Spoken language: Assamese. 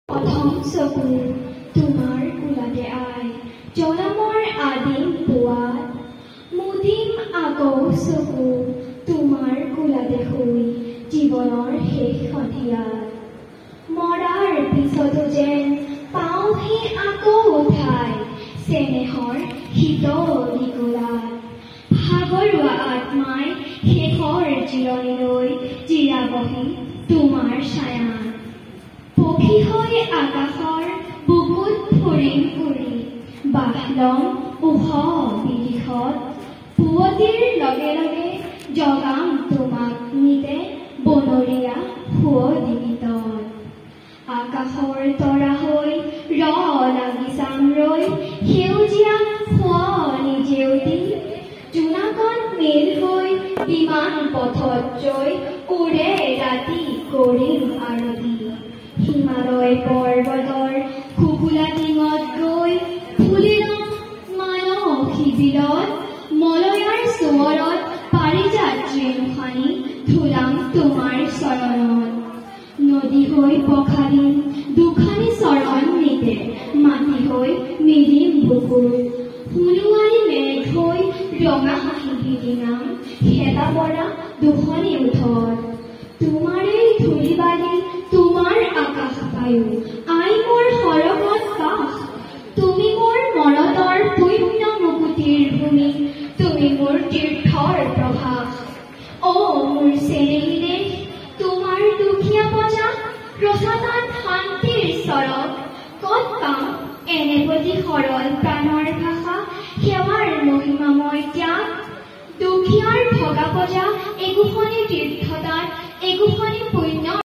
অথম চকু তোমাৰ কোলাতে আই জনমৰ আদিম পুৱাত মুদিম আকৌ চকু তোমাৰ কোলাতে শুই জীৱনৰ শেষ সন্ধিয়াত মৰাৰ পিছতো যেন পাওঁহি আকৌ উঠাই চেনেহৰ শীতলী কোলাত ভাগৰুৱা আত্মাই শেষৰ জিৰণিলৈ জিৰাবহি তোমাৰ ছায়াত পক্ষী হৈ আকাশৰ বুকুত ফুৰিম ফুৰি বাহ লম ওখ বিদিশত পুৱতিৰ লগে লগে জগাম তোমাক নিতে বনৰীয়া সুৱদিগীতত আকাশৰ তৰা হৈ লাগি চাম ৰৈ সেউজীয়া শুৱনি জেউতি জোনাকত মেল হৈ বিমান পথত জৈ উৰে ৰাতি কৰিম আৰতি হিমালয় পৰ্বতৰ খুকুলা টিঙত গৈ ফুলিলম মানসী বিলত মলয়াৰ সোঁৱৰত পাৰিজাত ৰেণুখানি ধুলাম তোমাৰ চৰণত নদী হৈ পখালিম দুখানি চৰণ নিতে মাটি হৈ মিলিম বুকুত সোণোৱালী মেঘ হৈ ৰঙা হাঁহি বিৰিঙাম হেতা পৰা দুখনি উঠত তোমাৰেই ধূলি বালি তোমাৰ আকাশ বায়ু আই মোৰ সৰগত কাষ তুমি মোৰ মৰতৰ পুণ্য মুকুতিৰ ভূমি তুমি মোৰ তীৰ্থৰ প্ৰভাস অ মোৰ চেনেহী দেশ তোমাৰ দুখীয়া প্ৰজা ৰসাতান শান্তিৰ স্বৰক কত পাম এনে প্ৰতি সৰল প্ৰাণৰ ভাষা সেৱাৰ মহিমাময় ত্যাগ দুখীয়াৰ ভগা প্ৰজা একোখনি তীৰ্থতাত একোখনি পুণ্য